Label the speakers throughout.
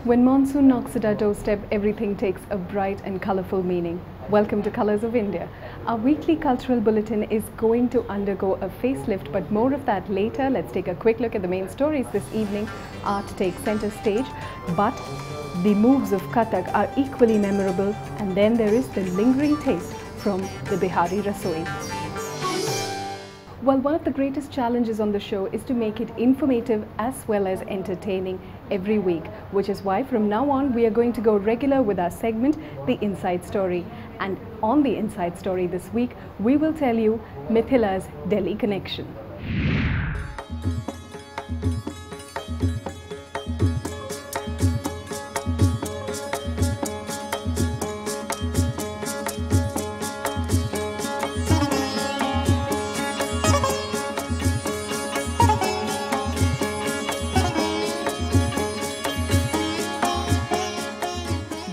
Speaker 1: When monsoon knocks at our doorstep, everything takes a bright and colourful meaning. Welcome to Colours of India. Our weekly cultural bulletin is going to undergo a facelift, but more of that later. Let's take a quick look at the main stories this evening. Art takes centre stage, but the moves of Kathak are equally memorable, and then there is the lingering taste from the Bihari rasoi. Well, one of the greatest challenges on the show is to make it informative as well as entertaining every week, which is why from now on we are going to go regular with our segment, The Inside Story. And on The Inside Story this week, we will tell you Mithila's Delhi connection.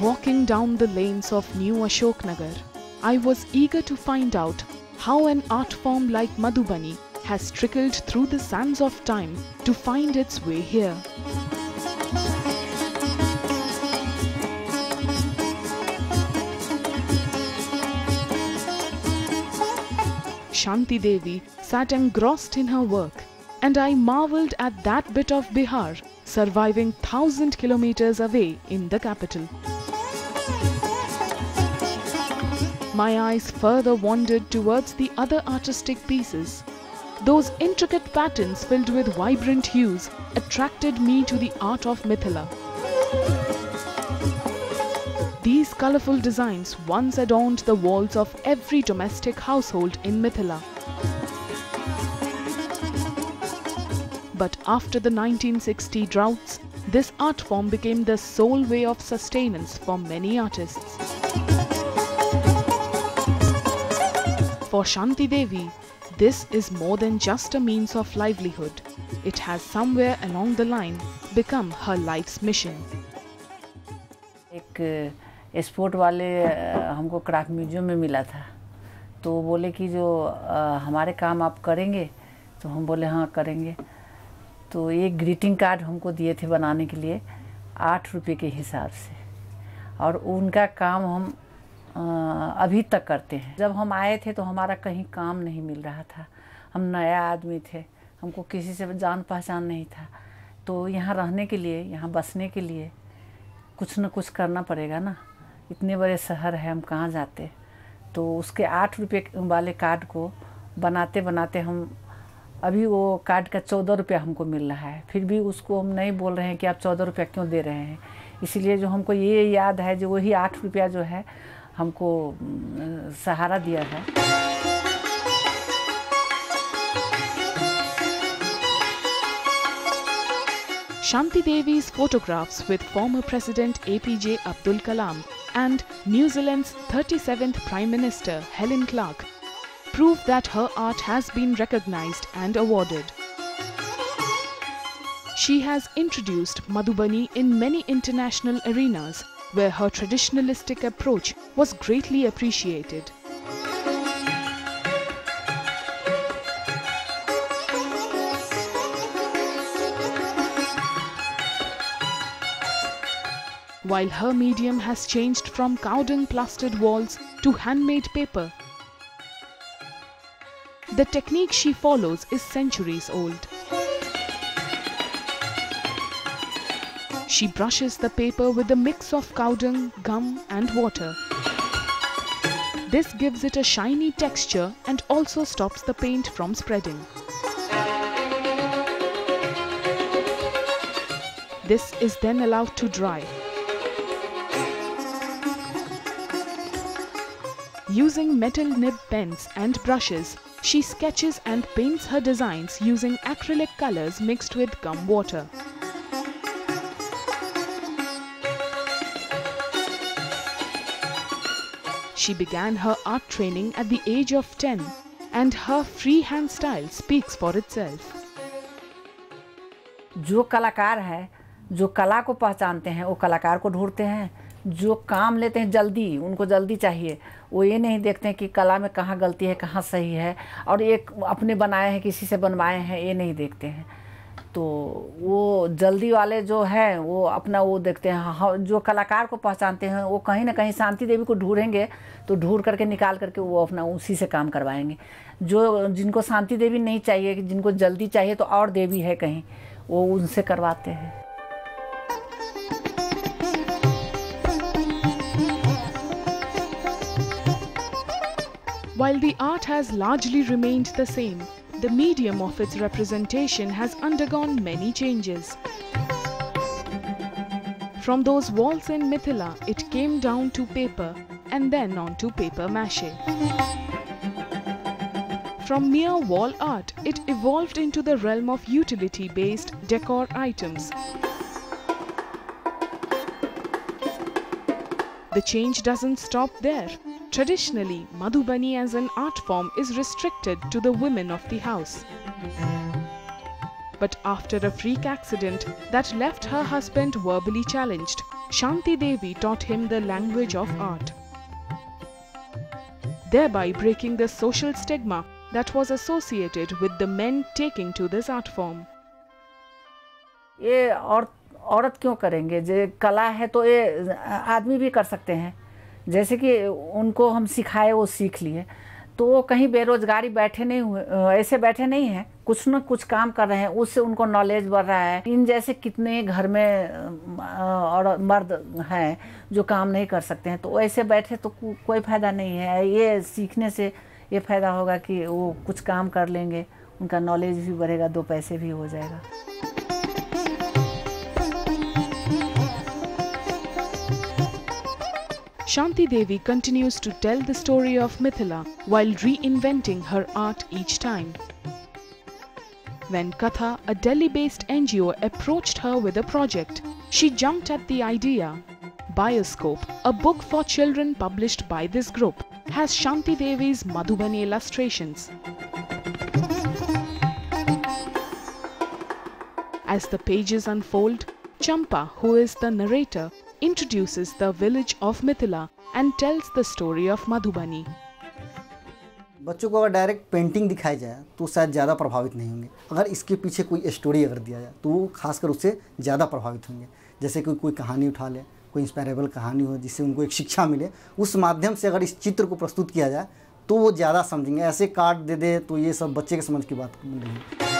Speaker 2: Walking down the lanes of New Ashoknagar, I was eager to find out how an art form like Madhubani has trickled through the sands of time to find its way here. Shanti Devi sat engrossed in her work, and I marvelled at that bit of Bihar surviving 1,000 kilometers away in the capital. My eyes further wandered towards the other artistic pieces. Those intricate patterns filled with vibrant hues attracted me to the art of Mithila. These colourful designs once adorned the walls of every domestic household in Mithila. But after the 1960 droughts, this art form became the sole way of sustenance for many artists. For Shanti Devi, this is more than just a means of livelihood. It has somewhere along the line become her life's mission.
Speaker 3: एक sport वाले हमको craft museum में मिला था, तो बोले कि जो हमारे काम आप करेंगे, तो हम बोले हाँ करेंगे। तो एक ग्रीटिंग कार्ड हमको दिए थे बनाने के लिए 8 रुपये के हिसाब से, और उनका काम हम अभी तक करते हैं। जब हम आए थे तो हमारा कहीं काम नहीं मिल रहा था, हम नया आदमी थे, हमको किसी से जान पहचान नहीं था, तो यहाँ रहने के लिए, यहाँ बसने के लिए कुछ न कुछ करना पड़ेगा ना। इतने बड़े शहर है, हम कहाँ जाते। तो उसके 8 रुपये वाले कार्ड को बनाते बनाते हम अभी वो कार्ड का 14 रुपया हमको मिल रहा है, फिर भी उसको हम नहीं बोल रहे हैं कि आप 14 रुपया क्यों दे रहे हैं। इसलिए जो हमको ये याद है, जो वही 8 रुपया जो है हमको सहारा दिया है।
Speaker 2: Shanti Devi's photographs with former President APJ Abdul Kalam and New Zealand's 37th Prime Minister Helen Clark prove that her art has been recognized and awarded. She has introduced Madhubani in many international arenas where her traditionalistic approach was greatly appreciated. While her medium has changed from cowdung plastered walls to handmade paper, the technique she follows is centuries old. She brushes the paper with a mix of cowdung, gum and water. This gives it a shiny texture and also stops the paint from spreading. This is then allowed to dry. Using metal nib pens and brushes, she sketches and paints her designs using acrylic colors mixed with gum water. She began her art training at the age of 10, and her freehand style speaks for itself.
Speaker 3: जो कलाकार है, जो कला को पहचानते हैं, वो कलाकार को ढूंढते हैं। जो काम लेते हैं जल्दी, उनको जल्दी चाहिए, वो ये नहीं देखते हैं कि कला में कहाँ गलती है, कहाँ सही है, और एक अपने बनाए हैं किसी से बनवाए हैं, ये नहीं देखते हैं। तो वो जल्दी वाले जो हैं वो अपना वो देखते हैं, जो कलाकार को पहचानते हैं वो कहीं ना कहीं शांति देवी को ढूंढेंगे तो ढूंढ करके निकाल करके वो अपना उसी से काम करवाएंगे। जो जिनको शांति देवी नहीं चाहिए, जिनको जल्दी चाहिए तो और देवी है कहीं, वो उनसे करवाते हैं।
Speaker 2: While the art has largely remained the same, the medium of its representation has undergone many changes. From those walls in Mithila, it came down to paper and then on to paper mache. From mere wall art, it evolved into the realm of utility-based decor items. The change doesn't stop there. Traditionally, Madhubani as an art form is restricted to the women of the house. But after a freak accident that left her husband verbally challenged, Shanti Devi taught him the language of art, thereby breaking the social stigma that was associated with the men taking to this art form.
Speaker 3: ये औरत क्यों करेंगे? जो कला है तो ये आदमी भी कर सकते हैं। जैसे कि उनको हम सिखाए, वो सीख लिए, तो वो कहीं बेरोजगारी बैठे नहीं हुए, ऐसे बैठे नहीं हैं, कुछ न कुछ काम कर रहे हैं, उससे उनको नॉलेज बढ़ रहा है। इन जैसे कितने घर में और मर्द हैं जो काम नहीं कर सकते हैं, तो ऐसे बैठे तो कोई फ़ायदा नहीं है। ये सीखने से ये फ़ायदा होगा कि वो कुछ काम कर लेंगे, उनका नॉलेज भी बढ़ेगा, दो पैसे भी हो जाएगा।
Speaker 2: Shanti Devi continues to tell the story of Mithila while reinventing her art each time. When Katha, a Delhi-based NGO, approached her with a project, she jumped at the idea. Bioscope, a book for children published by this group, has Shanti Devi's Madhubani illustrations. As the pages unfold, Champa, who is the narrator, introduces the village of Mithila and tells the story of Madhubani.
Speaker 4: बच्चों को अगर direct painting दिखाई जाए तो शायद ज़्यादा प्रभावित नहीं होंगे। अगर इसके पीछे कोई स्टोरी अगर दिया जाए तो वो खासकर उससे ज़्यादा प्रभावित होंगे। जैसे कि कोई कहानी उठा ले, कोई इंस्पायरेबल कहानी हो जिससे उनको एक शिक्षा मिले, उस माध्यम से अगर इस चित्र को प्रस्तुत किया जाए तो वो ज़्यादा समझेंगे। ऐसे कार्ड दे दे तो ये सब बच्चे के समझ की बात नहीं है।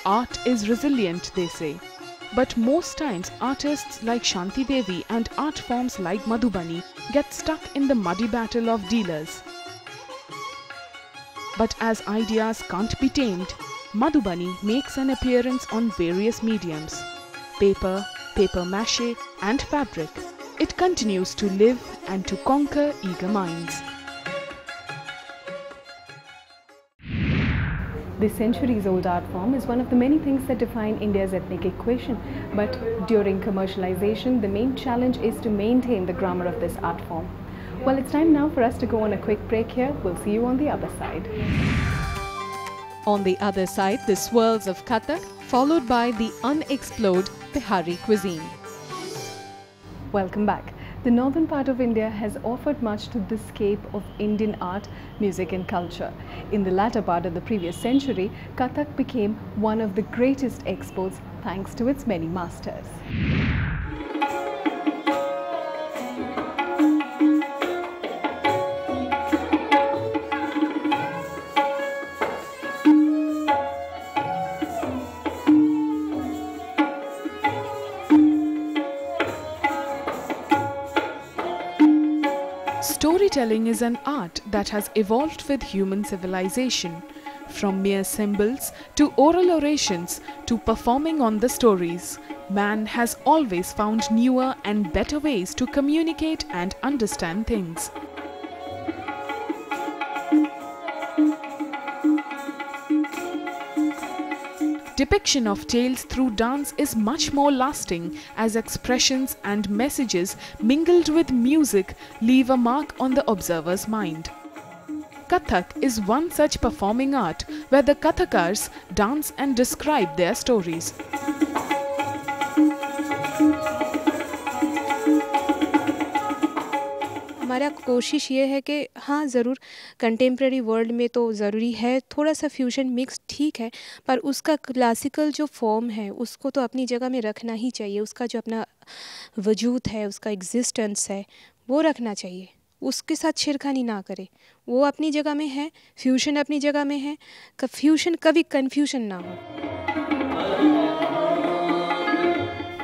Speaker 2: Art is resilient, they say. But most times, artists like Shanti Devi and art forms like Madhubani get stuck in the muddy battle of dealers. But as ideas can't be tamed, Madhubani makes an appearance on various mediums: paper, paper mache and fabric. It continues to live and to conquer eager minds.
Speaker 1: This centuries-old art form is one of the many things that define India's ethnic equation. But during commercialization, the main challenge is to maintain the grammar of this art form. Well, it's time now for us to go on a quick break here. We'll see you on the other side. On the other side, the swirls of Kathak, followed by the unexplored Bihari cuisine. Welcome back. The northern part of India has offered much to the scape of Indian art, music and culture. In the latter part of the previous century, Kathak became one of the greatest exports thanks to its many masters.
Speaker 2: Storytelling is an art that has evolved with human civilization. From mere symbols to oral orations to performing on the stories, man has always found newer and better ways to communicate and understand things. Depiction of tales through dance is much more lasting, as expressions and messages mingled with music leave a mark on the observer's mind. Kathak is one such performing art where the Kathakars dance and describe their stories.
Speaker 5: हमारे मेरा कोशिश ये है कि हाँ ज़रूर contemporary world में तो ज़रूरी है थोड़ा सा फ्यूजन मिक्स, ठीक है, पर उसका क्लासिकल जो फॉर्म है उसको तो अपनी जगह में रखना ही चाहिए। उसका जो अपना वजूद है, उसका एग्जिस्टेंस है, वो रखना चाहिए। उसके साथ छेड़खानी ना करे। वो अपनी जगह में है, फ्यूजन अपनी जगह में है, फ्यूजन कभी कन्फ्यूजन ना हो।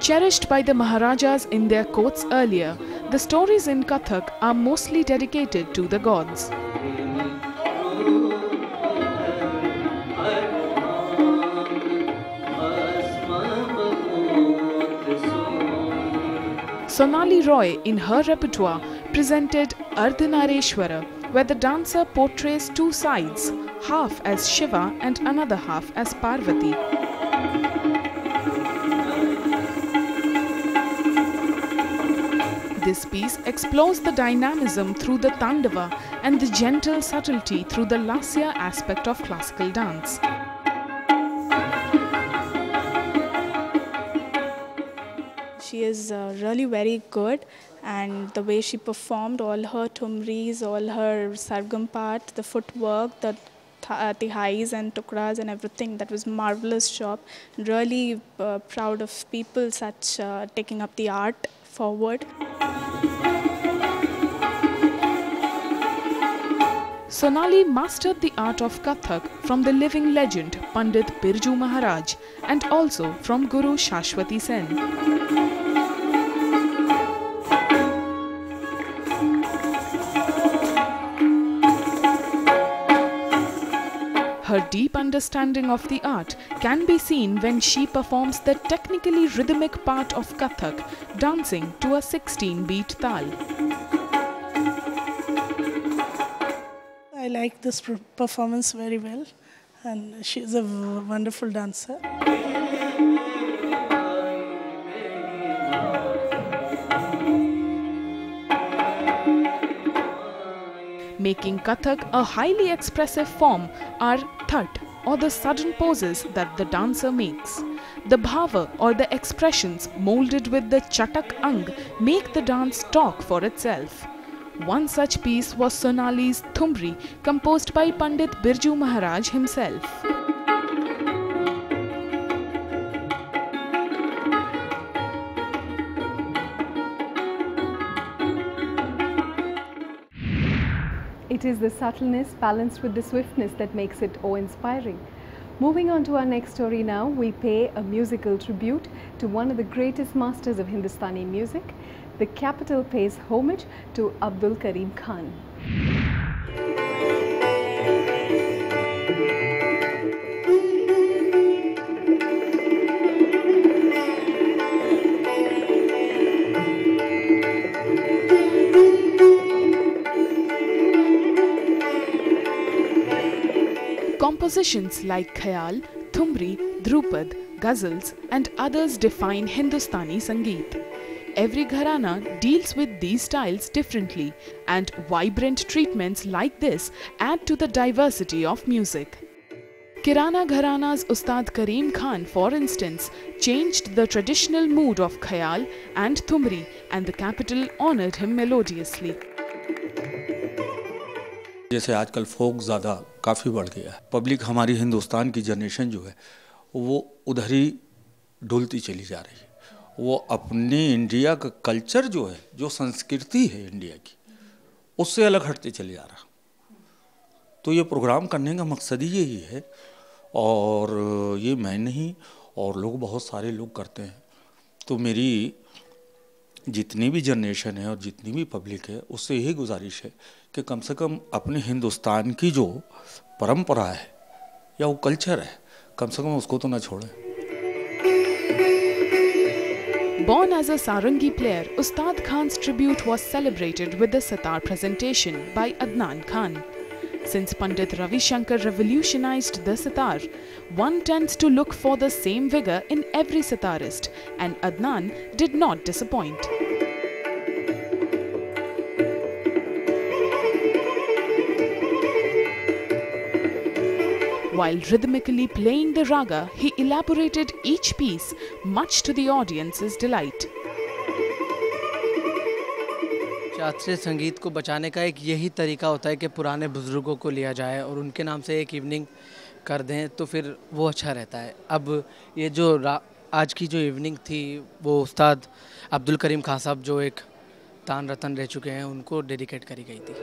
Speaker 2: Cherished by the Maharajas in their courts earlier, the stories in Kathak are mostly dedicated to the gods. Sonali Roy, in her repertoire, presented Ardhanareshwara, where the dancer portrays two sides, half as Shiva and another half as Parvati. This piece explores the dynamism through the Tandava and the gentle subtlety through the Lasya aspect of classical dance.
Speaker 6: She is really very good, and the way she performed all her tumris, all her sargam part, the footwork, the tihais and tukras and everything, that was marvelous job. Really proud of people such taking up the art forward.
Speaker 2: Sonali mastered the art of Kathak from the living legend Pandit Birju Maharaj and also from Guru Shashwati Sen. Her deep understanding of the art can be seen when she performs the technically rhythmic part of Kathak, dancing to a 16-beat tal.
Speaker 7: I like this performance very well, and she is a wonderful dancer.
Speaker 2: Making Kathak a highly expressive form are that, or the sudden poses that the dancer makes. The bhava, or the expressions molded with the chatak ang, make the dance talk for itself. One such piece was Sonali's Thumri, composed by Pandit Birju Maharaj himself.
Speaker 1: It is the subtleness balanced with the swiftness that makes it awe-inspiring. Moving on to our next story now, we pay a musical tribute to one of the greatest masters of Hindustani music. The capital pays homage to Karim Khan.
Speaker 2: Compositions like Khayal, Thumri, Drupad, Ghazals and others define Hindustani Sangeet. Every gharana deals with these styles differently, and vibrant treatments like this add to the diversity of music. Kirana Gharana's Ustad Karim Khan, for instance, changed the traditional mood of Khayal and Thumri, and the capital honoured him melodiously.
Speaker 8: जैसे आजकल फोक ज़्यादा काफ़ी बढ़ गया है, public हमारी हिंदुस्तान की generation जो है वो उधर ही डुलती चली जा रही है। वो अपनी इंडिया का कल्चर जो है, जो संस्कृति है इंडिया की, उससे अलग हटते चले जा रहा। तो ये प्रोग्राम करने का मकसद ही यही है, और ये मैं नहीं और लोग बहुत सारे लोग करते हैं। तो मेरी जितनी भी जनरेशन है और जितनी भी पब्लिक है उससे यही गुजारिश है कि कम से कम अपने हिंदुस्तान की जो परंपरा है या वो कल्चर है, कम से कम उसको तो ना छोड़ें।
Speaker 2: Born as a sarangi player, Ustad Khan's tribute was celebrated with the sitar presentation by Adnan Khan. Since Pandit Ravi Shankar revolutionized the sitar, one tends to look for the same vigor in every sitarist, and Adnan did not disappoint. While rhythmically playing the raga, he elaborated each piece, much to the audience's delight.
Speaker 9: शास्त्रीय संगीत को बचाने का एक यही तरीका होता है कि पुराने बुज़ुर्गों को लिया जाए और उनके नाम से एक इवनिंग कर दें, तो फिर वो अच्छा रहता है। अब ये जो आज की जो इवनिंग थी वो उस्ताद अब्दुल करीम खान साहब जो एक तान रतन रह चुके हैं उनको डेडिकेट करी गई थी।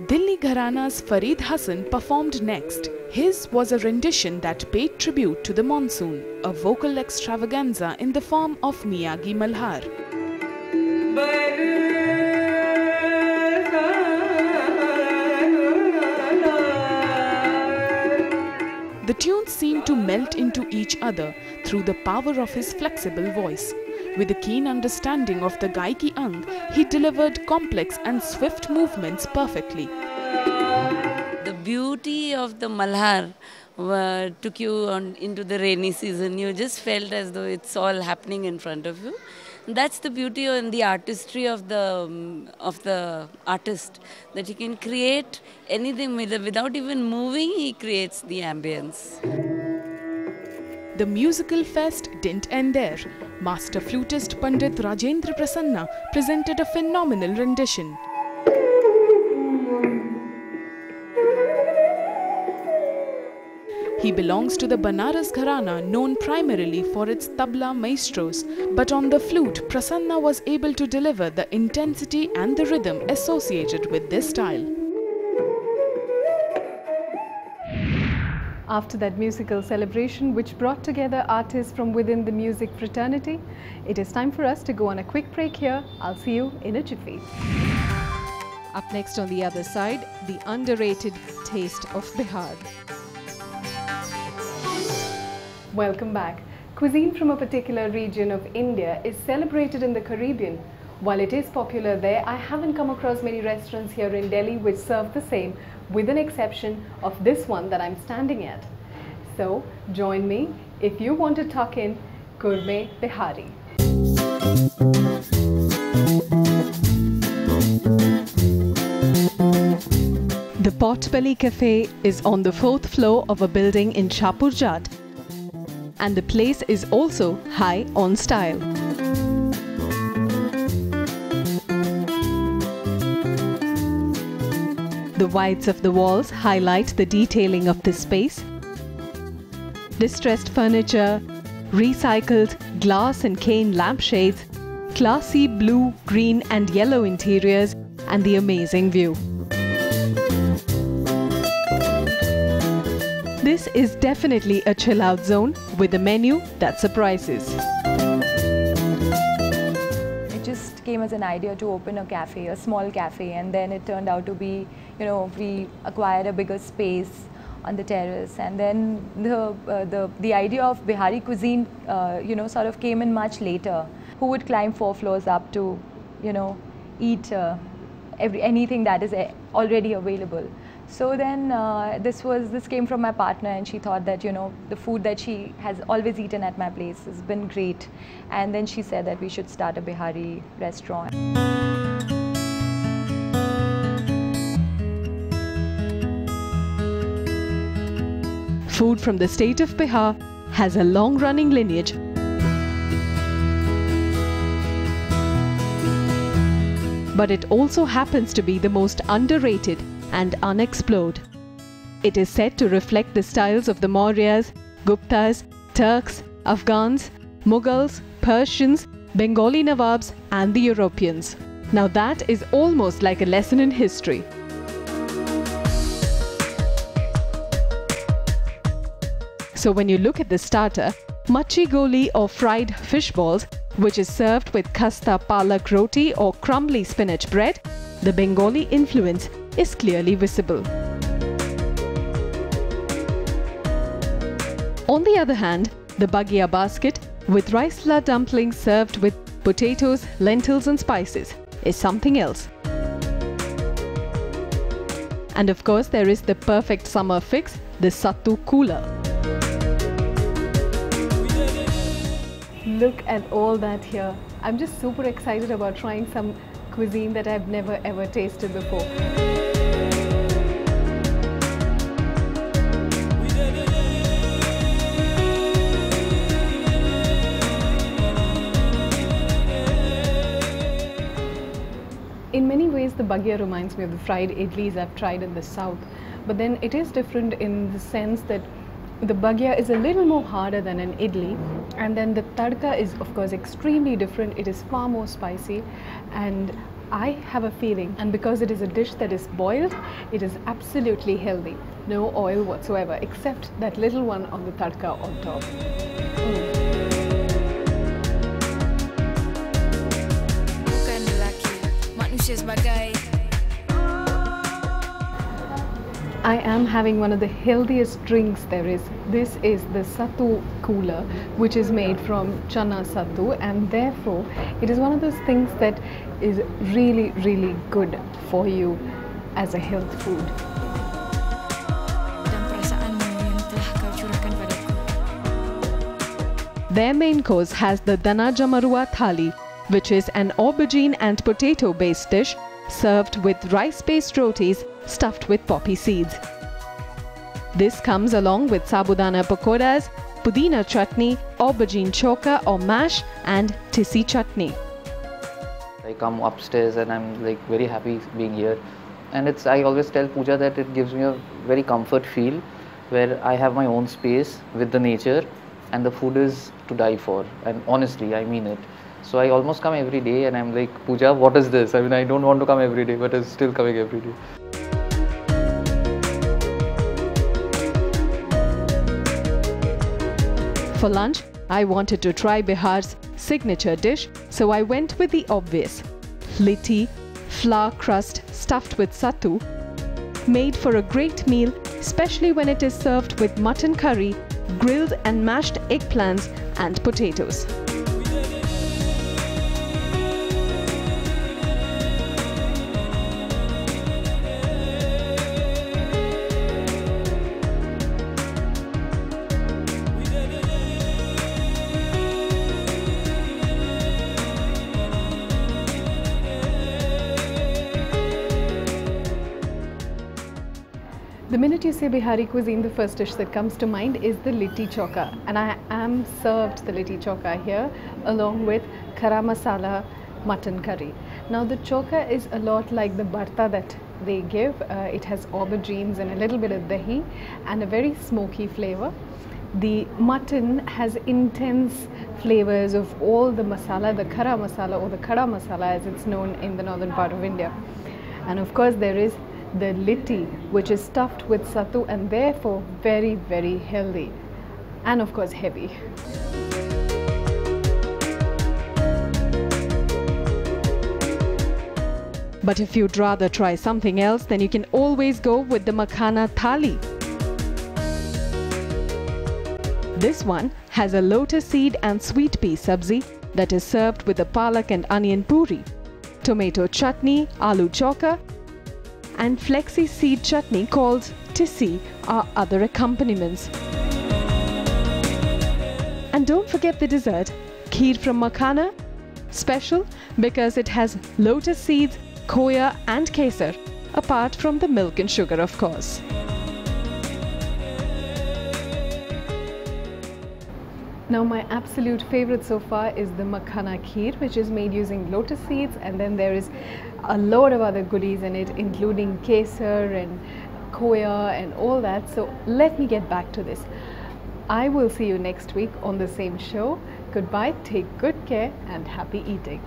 Speaker 2: Delhi Gharana's Farid Hassan performed next. His was a rendition that paid tribute to the monsoon, a vocal extravaganza in the form of Miyagi Malhar. The tunes seemed to melt into each other through the power of his flexible voice. With a keen understanding of the Gaiki Ang, he delivered complex and swift movements perfectly.
Speaker 10: The beauty of the Malhar took you into the rainy season. You just felt as though it's all happening in front of you. That's the beauty and the artistry of the artist, that he can create anything without even moving. He creates the ambience.
Speaker 2: The musical fest didn't end there. Master flutist Pandit Rajendra Prasanna presented a phenomenal rendition. He belongs to the Banaras Gharana, known primarily for its tabla maestros, but on the flute, Prasanna was able to deliver the intensity and the rhythm associated with this style.
Speaker 1: After that musical celebration which brought together artists from within the music fraternity, it is time for us to go on a quick break here. I'll see you in a jiffy. Up next on the other side, the underrated taste of Bihar. Welcome back. Cuisine from a particular region of India is celebrated in the Caribbean. While it is popular there, I haven't come across many restaurants here in Delhi which serve the same, with an exception of this one that I'm standing at. So, join me if you want to tuck in Gourmet Bihari. The Potbelly Café is on the 4th floor of a building in Shapurjat, and the place is also high on style. The whites of the walls highlight the detailing of this space. Distressed furniture, recycled glass and cane lampshades, classy blue, green and yellow interiors, and the amazing view. This is definitely a chill-out zone with a menu that surprises.
Speaker 11: It just came as an idea to open a cafe, a small cafe, and then it turned out to be, we acquired a bigger space on the terrace, and then the idea of Bihari cuisine, sort of came in much later. Who would climb 4 floors up to, eat anything that is already available? So then this came from my partner, and she thought that the food that she has always eaten at my place has been great, and then she said that we should start a Bihari restaurant. Food from the state of Bihar has a long-running lineage. But it also happens to be the most underrated and unexplored. It is said to reflect the styles of the Mauryas, Guptas, Turks, Afghans, Mughals, Persians, Bengali Nawabs and the Europeans. Now that is almost like a lesson in history. So when you look at the starter, Machi Goli or fried fish balls, which is served with khasta palak roti or crumbly spinach bread, the Bengali influence is clearly visible. On the other hand, the bagia basket with rice flour dumplings served with potatoes, lentils and spices is something else. And of course there is the perfect summer fix, the sattu cooler. Look at all that here. I'm just super excited about trying some cuisine that I've never ever tasted before.
Speaker 1: In many ways, the bagia reminds me of the fried idlis I've tried in the south. But then it is different in the sense that the bagia is a little more harder than an idli, and then the tadka is of course extremely different. It is far more spicy, and I have a feeling, and because it is a dish that is boiled, it is absolutely healthy. No oil whatsoever, except that little one on the tadka on top.
Speaker 12: Bukan lelaki, manusia sebagai.
Speaker 1: I am having one of the healthiest drinks there is. This is the sattu cooler, which is made from chana sattu, and therefore it is one of those things that is really, really good for you as a health food.
Speaker 12: Dan perasaanmu yang telah kau curahkan padaku.
Speaker 2: Their main course has the Dana Jamarua Thali, which is an aubergine and potato-based dish served with rice-based rotis stuffed with poppy seeds. This comes along with sabudana pakoras, pudina chutney, aubergine choka or mash, and tissi chutney.
Speaker 13: I come upstairs and I'm like very happy being here, and I always tell Pooja that it gives me a very comfort feel where I have my own space with the nature, and the food is to die for, and honestly I mean it. So I almost come every day and I'm like, Pooja, what is this? I mean, I don't want to come every day, but I'm still coming every day.
Speaker 2: For lunch, I wanted to try Bihar's signature dish, so I went with the obvious. Litti, flour crust stuffed with sattu, made for a great meal, especially when it is served with mutton curry, grilled and mashed eggplants and potatoes.
Speaker 1: The minute you say Bihari cuisine, the first dish that comes to mind is the litti choka, and I am served the litti choka here along with khara masala mutton curry. Now the choka is a lot like the barta that they give. It has aubergines and a little bit of dahi and a very smoky flavor. The mutton has intense flavors of all the masala, the khara masala or the khada masala as it's known in the northern part of India. And of course there is the litti, which is stuffed with sattu and therefore very, very healthy and of course heavy.
Speaker 2: But if you'd rather try something else, then you can always go with the makhana thali. This one has a lotus seed and sweet pea sabzi that is served with a palak and onion puri, tomato chutney, aloo choka, and flexi seed chutney called tissi are other accompaniments. And don't forget the dessert, kheer from makhana, special because it has lotus seeds, khoya and kesar, apart from the milk and sugar of course.
Speaker 1: Now my absolute favorite so far is the makhana kheer, which is made using lotus seeds, and then there is a lot of other goodies in it, including kesar and khoya and all that. So let me get back to this. I will see you next week on the same show. Goodbye, take good care and happy eating.